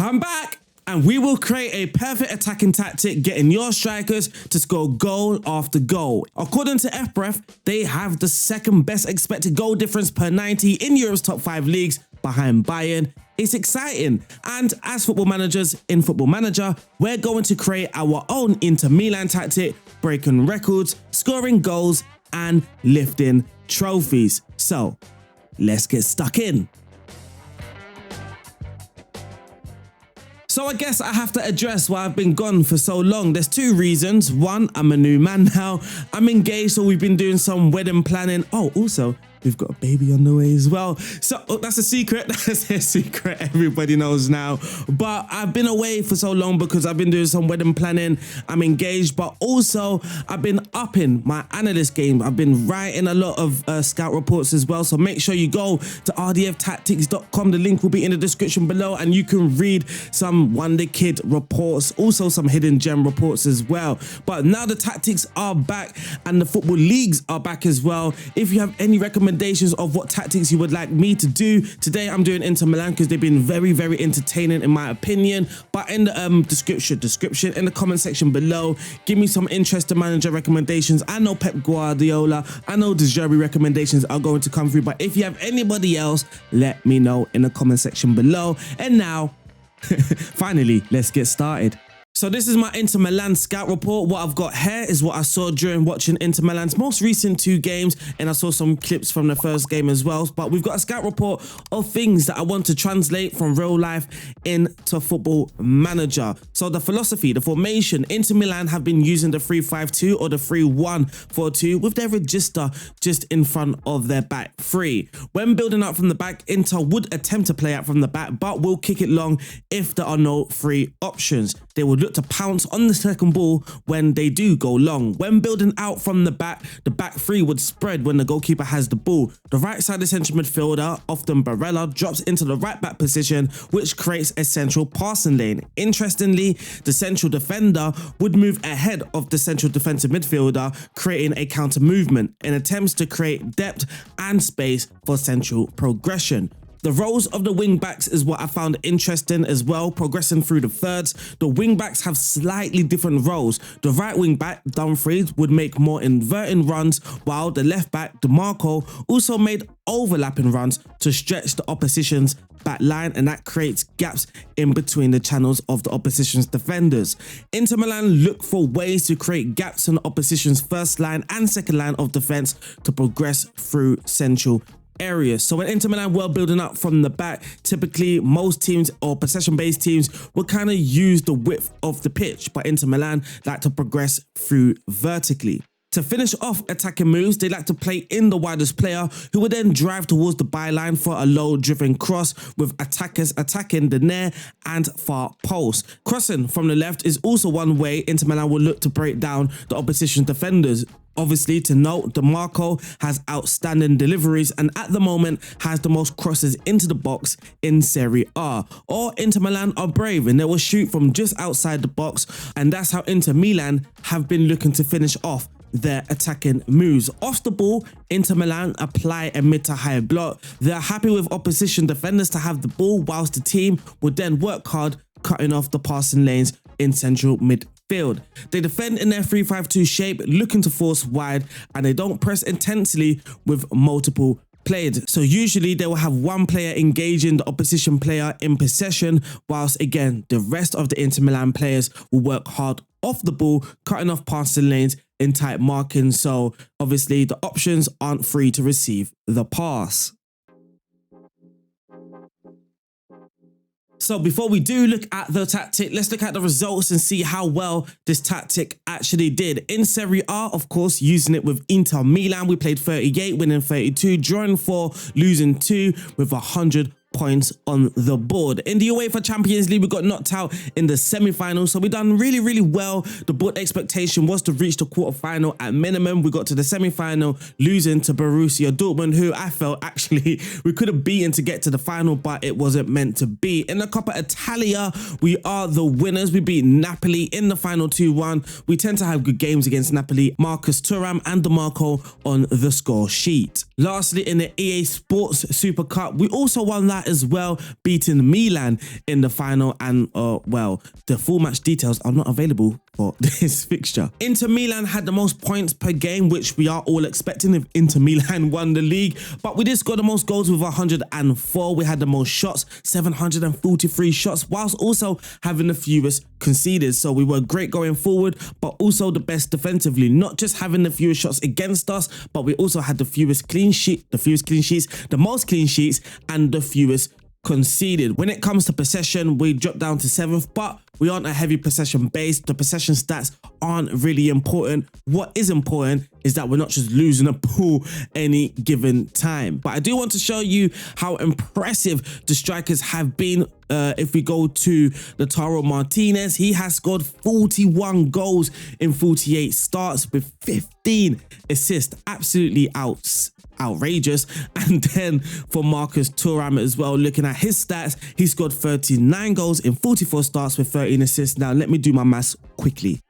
I'm back, and we will create a perfect attacking tactic, getting your strikers to score goal after goal. According to FBref, they have the second best expected goal difference per 90 in Europe's top 5 leagues, behind Bayern. It's exciting, and as football managers in Football Manager, we're going to create our own Inter Milan tactic, breaking records, scoring goals, and lifting trophies. So, let's get stuck in. So I guess I have to address why I've been gone for so long. There's two reasons. One, I'm a new man now. I'm engaged, so we've been doing some wedding planning. Oh, also, we've got a baby on the way as well. So that's a secret. That's a secret everybody knows now. But I've been away for so long because I've been doing some wedding planning. I'm engaged, but also I've been upping my analyst game. I've been writing a lot of scout reports as well. So make sure you go to rdftactics.com. The link will be in the description below, and you can read some Wonder Kid reports, also some hidden gem reports as well. But now the tactics are back and the football leagues are back as well. If you have any recommendations of what tactics you would like me to do, today I'm doing Inter Milan because they've been very, very entertaining in my opinion. But in the description in the comment section below, give me some interesting manager recommendations. I know Pep Guardiola, I know De Zerbi recommendations are going to come through, but if you have anybody else, let me know in the comment section below. And now finally, let's get started. So this is my Inter Milan scout report. What I've got here is what I saw during watching Inter Milan's most recent 2 games, and I saw some clips from the first game as well. But we've got a scout report of things that I want to translate from real life into Football Manager. So the philosophy, the formation, Inter Milan have been using the 3-5-2 or the 3-1-4-2 with their register just in front of their back three. When building up from the back, Inter would attempt to play out from the back, but will kick it long if there are no free options. They would look to pounce on the second ball when they do go long. When building out from the back three would spread when the goalkeeper has the ball. The right side of central midfielder, often Barella, drops into the right back position, which creates a central passing lane. Interestingly, the central defender would move ahead of the central defensive midfielder, creating a counter movement in attempts to create depth and space for central progression. The roles of the wing backs is what I found interesting as well, progressing through the thirds. The wing backs have slightly different roles. The right wing back, Dumfries, would make more inverting runs, while the left back, DeMarco, also made overlapping runs to stretch the opposition's back line, and that creates gaps in between the channels of the opposition's defenders. Inter Milan look for ways to create gaps in the opposition's first line and second line of defense to progress through central areas. So when Inter Milan were building up from the back, typically most teams or possession-based teams will kind of use the width of the pitch, but Inter Milan like to progress through vertically. To finish off attacking moves, they like to play in the widest player, who would then drive towards the byline for a low-driven cross, with attackers attacking the near and far post. Crossing from the left is also one way Inter Milan will look to break down the opposition defenders. Obviously, to note, DeMarco has outstanding deliveries and at the moment has the most crosses into the box in Serie A. Or Inter Milan are brave and they will shoot from just outside the box, and that's how Inter Milan have been looking to finish off their attacking moves. Off the ball, Inter Milan apply a mid to high block. They're happy with opposition defenders to have the ball, whilst the team would then work hard cutting off the passing lanes in central midfield. They defend in their 3-5-2 shape, looking to force wide, and they don't press intensely with multiple players. So usually they will have one player engaging the opposition player in possession, whilst again the rest of the Inter Milan players will work hard off the ball, cutting off passing lanes in tight marking. So obviously the options aren't free to receive the pass. So before we do look at the tactic, let's look at the results and see how well this tactic actually did. In Serie A, of course, using it with Inter Milan, we played 38, winning 32, drawing 4, losing 2 with 100 points on the board. In the UEFA Champions League, we got knocked out in the semi-final, so we done really well. The board expectation was to reach the quarter-final at minimum. We got to the semi-final, losing to Borussia Dortmund, who I felt actually we could have beaten to get to the final, but it wasn't meant to be. In the Coppa Italia, we are the winners. We beat Napoli in the final 2-1. We tend to have good games against Napoli. Marcus Thuram and DeMarco on the score sheet. Lastly, in the EA Sports Super Cup, we also won that that as well, beating Milan in the final. And well, the full match details are not available for this fixture. Inter Milan had the most points per game, which we are all expecting if Inter Milan won the league, but we did score the most goals with 104. We had the most shots, 743 shots, whilst also having the fewest conceded. So we were great going forward, but also the best defensively, not just having the fewest shots against us, but we also had the fewest clean sheets, the most clean sheets, and the fewest conceded. When it comes to possession, we dropped down to 7th, but we aren't a heavy possession base. The possession stats aren't really important. What is important is that we're not just losing a ball any given time. But I do want to show you how impressive the strikers have been. If we go to Lautaro Martinez, he has scored 41 goals in 48 starts with 15 assists. Absolutely outrageous. And then for Marcus Thuram as well, looking at his stats, he scored 39 goals in 44 starts with 13 assists. Now let me do my maths quickly.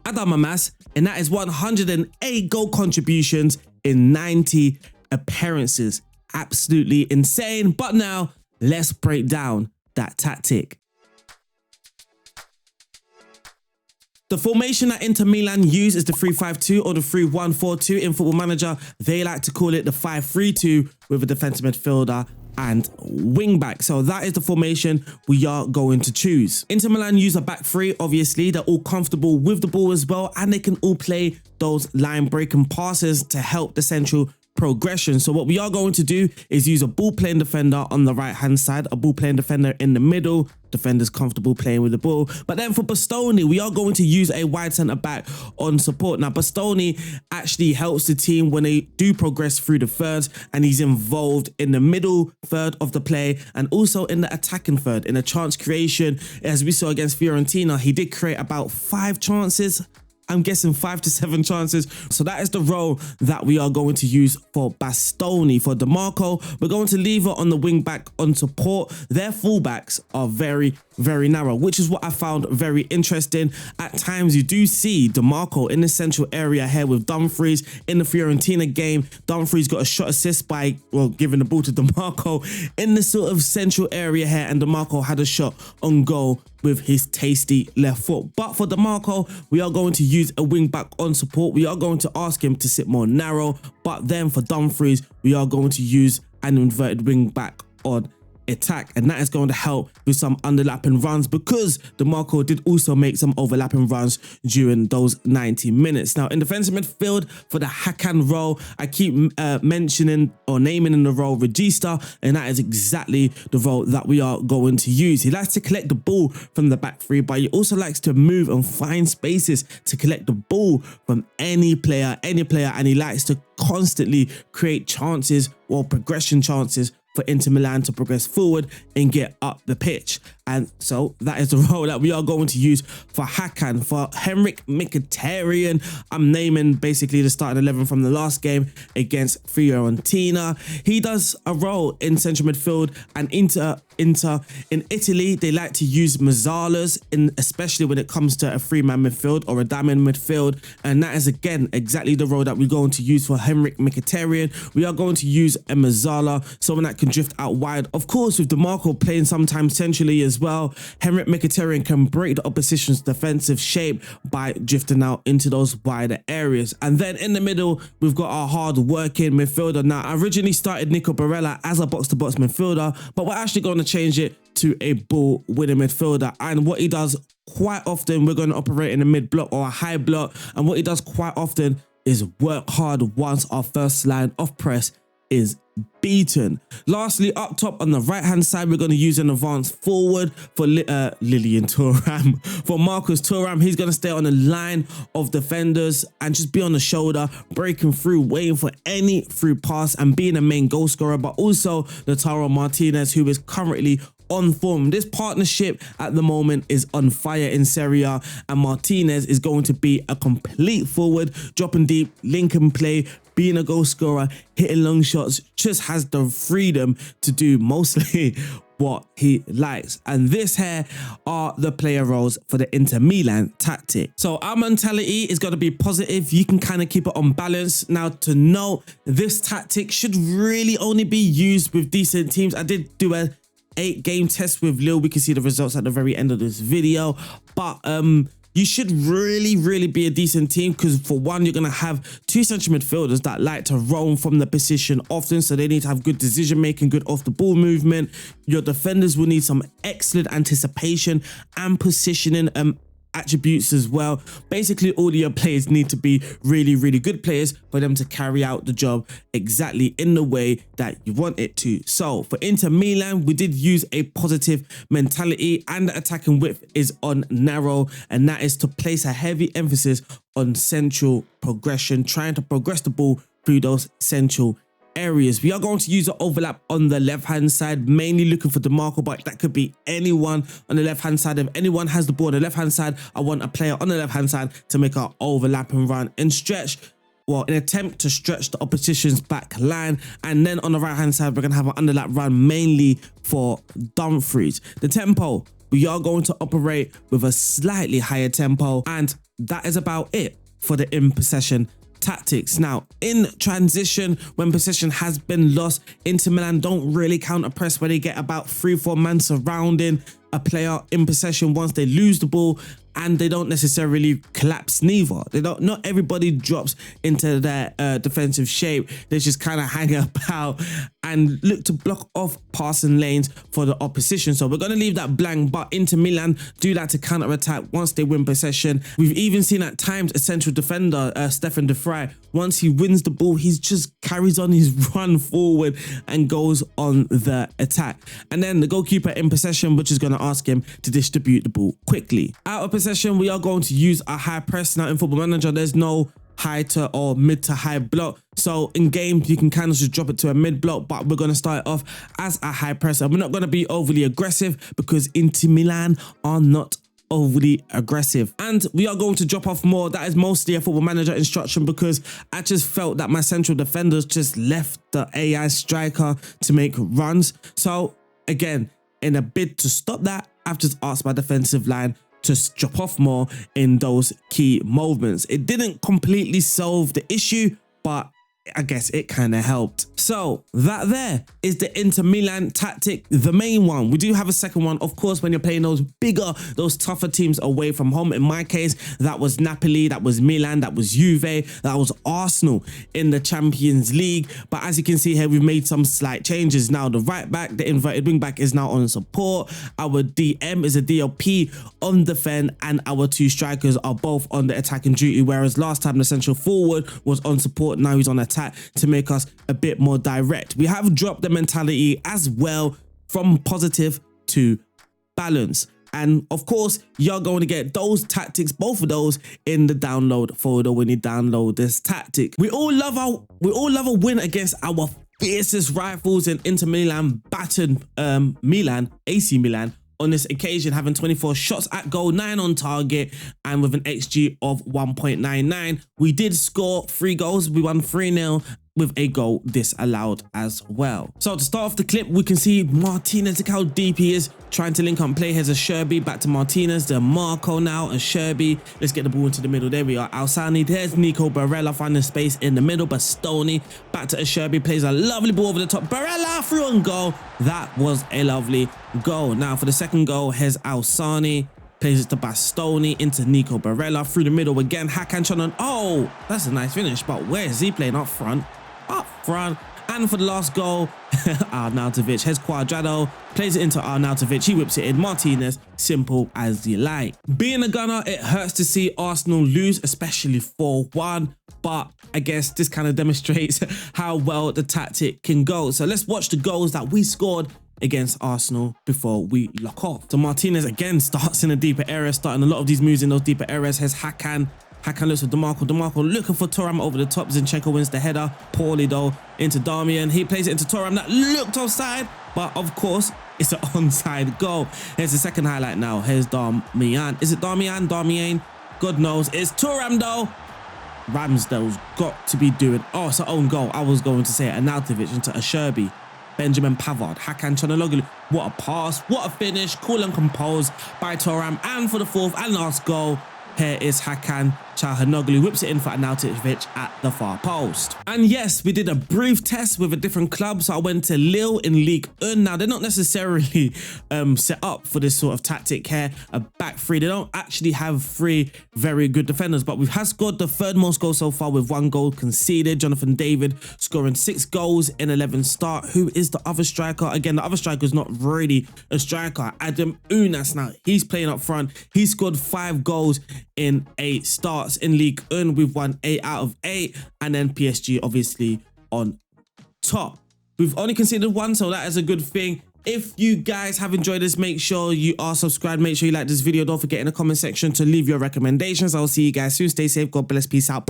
I done my maths, and that is 108 goal contributions in 90 appearances. Absolutely insane. But now let's break down that tactic. The formation that Inter Milan use is the 3-5-2 or the 3-1-4-2. In Football Manager, they like to call it the 5-3-2 with a defensive midfielder and wing back. So that is the formation we are going to choose. Inter Milan use a back three. Obviously, they're all comfortable with the ball as well, and they can all play those line breaking passes to help the central progression. So what we are going to do is use a ball playing defender on the right hand side, a ball playing defender in the middle, defenders comfortable playing with the ball. But then for Bastoni, we are going to use a wide centre back on support. Now Bastoni actually helps the team when they do progress through the thirds, and he's involved in the middle third of the play and also in the attacking third. In a chance creation, as we saw against Fiorentina, he did create about 5 chances. I'm guessing 5 to 7 chances. So that is the role that we are going to use for Bastoni. For DeMarco, we're going to leave it on the wing back on support. Their fullbacks are very, very narrow, which is what I found very interesting. At times, you do see DeMarco in the central area here with Dumfries. In the Fiorentina game, Dumfries got a shot assist by, well, giving the ball to DeMarco in the sort of central area here, and DeMarco had a shot on goal with his tasty left foot. But for DeMarco, we are going to use a wing back on support. We are going to ask him to sit more narrow. But then for Dumfries, we are going to use an inverted wing back on attack, and that is going to help with some underlapping runs, because DeMarco did also make some overlapping runs during those 90 minutes. Now in defensive midfield, for the Hakan role, I keep mentioning or naming in the role Regista, and that is exactly the role that we are going to use. He likes to collect the ball from the back three, but he also likes to move and find spaces to collect the ball from any player, and he likes to constantly create chances or progression chances for Inter Milan to progress forward and get up the pitch. And so that is the role that we are going to use for Hakan. For Henrik Mkhitaryan, I'm naming basically the starting 11 from the last game against Fiorentina. He does a role in central midfield, and Inter in Italy, they like to use Mazzalas, especially when it comes to a 3-man midfield or a diamond midfield. And that is again exactly the role that we're going to use for Henrik Mkhitaryan. We are going to use a Mazzala, someone that can drift out wide. Of course, with DeMarco playing sometimes centrally as well, Henrik Mkhitaryan can break the opposition's defensive shape by drifting out into those wider areas. And then in the middle, we've got our hard-working midfielder. Now, I originally started Nico Barella as a box-to-box midfielder, but we're actually going to change it to a ball-winning midfielder. And what he does quite often, we're going to operate in a mid-block or a high block. And what he does quite often is work hard once our first line of press is beaten. Lastly, up top on the right hand side, we're going to use an advanced forward for Lilian Thuram. For Marcus Thuram, he's going to stay on the line of defenders and just be on the shoulder, breaking through, waiting for any through pass and being a main goal scorer. But also Lautaro Martinez, who is currently on form. This partnership at the moment is on fire in Serie A, and Martinez is going to be a complete forward, dropping deep, linking play, being a goal scorer, hitting long shots, just has the freedom to do mostly what he likes. And this here are the player roles for the Inter Milan tactic. So our mentality is going to be positive. You can kind of keep it on balance. Now, to note, this tactic should really only be used with decent teams. I did do a 8-game test with Lille. We can see the results at the very end of this video, but you should really be a decent team, because for one, you're going to have two central midfielders that like to roam from the position often, so they need to have good decision making, good off the ball movement. Your defenders will need some excellent anticipation and positioning attributes as well. Basically, all of your players need to be really good players for them to carry out the job exactly in the way that you want it to. So for Inter Milan, we did use a positive mentality, and the attacking width is on narrow, and that is to place a heavy emphasis on central progression, trying to progress the ball through those central areas. We are going to use an overlap on the left hand side, mainly looking for DeMarco, but that could be anyone on the left hand side. If anyone has the ball on the left hand side, I want a player on the left hand side to make our overlap and run and stretch, well, an attempt to stretch the opposition's back line. And then on the right hand side, we're going to have an underlap run mainly for Dumfries. The tempo, we are going to operate with a slightly higher tempo, and that is about it for the in possession tactics. Now, in transition, when possession has been lost, Inter Milan don't really counter press, where they get about 3-4 men surrounding a player in possession once they lose the ball, and they don't necessarily collapse neither. Not everybody drops into their defensive shape. They just kind of hang about and look to block off passing lanes for the opposition. So we're going to leave that blank, but Inter Milan do that to counter attack once they win possession. We've even seen at times a central defender, Stefan de Vrij, once he wins the ball, he just carries on his run forward and goes on the attack. And then the goalkeeper in possession, which is going to ask him to distribute the ball quickly. Out of possession, we are going to use a high press. Now in Football Manager, there's no high to or mid to high block. So in game, you can kind of just drop it to a mid block, but we're going to start off as a high press. And we're not going to be overly aggressive, because Inter Milan are not overly aggressive. And we are going to drop off more. That is mostly a Football Manager instruction, because I just felt that my central defenders just left the AI striker to make runs. So again, in a bid to stop that, I've just asked my defensive line to drop off more in those key moments. It didn't completely solve the issue, but I guess it kind of helped. So that there is the Inter Milan tactic, the main one. We do have a second one, of course, when you're playing those bigger, those tougher teams away from home. In my case, that was Napoli, that was Milan, that was Juve, that was Arsenal in the Champions League. But as you can see here, we've made some slight changes. Now the right back, the inverted wing back, is now on support. Our DM is a DLP on defend, and our two strikers are both on the attacking duty, whereas last time the central forward was on support, now he's on attack to make us a bit more direct. We have dropped the mentality as well from positive to balance. And of course, you're going to get those tactics, both of those, in the download folder when you download this tactic. We all love a win against our fiercest rivals, in Inter Milan battered AC Milan on this occasion, having 24 shots at goal, 9 on target, and with an XG of 1.99. We did score 3 goals. We won 3-0 with a goal disallowed as well. So to start off the clip, we can see Martinez, look how deep he is, trying to link up play. Here's a Sherby, back to Martinez, the Marco now, and Sherby. Let's get the ball into the middle. There we are, Alsani. There's Nico Barella finding space in the middle, Bastoni back to Sherby, plays a lovely ball over the top. Barella through and goal. That was a lovely goal. Now for the second goal, here's Alsani. Plays it to Bastoni, into Nico Barella, through the middle again. Hakan Chanon. Oh, that's a nice finish, but where is he playing? Up front. Up front. And for the last goal, Arnautovic. Here's Cuadrado, plays it into Arnautovic. He whips it in. Martinez, simple as you like. Being a gunner, it hurts to see Arsenal lose, especially 4-1. But I guess this kind of demonstrates how well the tactic can go. So let's watch the goals that we scored against Arsenal before we lock off. So Martinez again starts in a deeper area, starting a lot of these moves in those deeper areas. Here's Hakan. Hakan looks for DeMarco. DeMarco looking for Thuram over the top. Zinchenko wins the header. Poorly though, into Darmian. He plays it into Thuram. That looked offside, but of course, it's an onside goal. Here's the second highlight now. Here's Darmian. Is it Darmian? Darmian? God knows. It's Thuram though. Ramsdale's got to be doing... Oh, it's an own goal. I was going to say Arnautovic into a Sherby. Benjamin Pavard, Hakan Çalhanoğlu. What a pass, what a finish, cool and composed by Thuram. And for the fourth and last goal, here is Hakan Çalhanoğlu, whips it in for Arnautovic at the far post. And yes, we did a brief test with a different club. So I went to Lille in Ligue 1. Now, they're not necessarily set up for this sort of tactic here, a back three. They don't actually have three very good defenders, but we have scored the third most goals so far with 1 goal conceded. Jonathan David scoring 6 goals in 11 start. Who is the other striker? Again, the other striker is not really a striker. Adam Unas, now he's playing up front. He scored 5 goals in 8 starts in Ligue 1. We've won 8 out of 8, and then PSG obviously on top. We've only conceded 1, so that is a good thing. If you guys have enjoyed this, make sure you are subscribed. Make sure you like this video. Don't forget in the comment section to leave your recommendations. I'll see you guys soon. Stay safe. God bless. Peace out.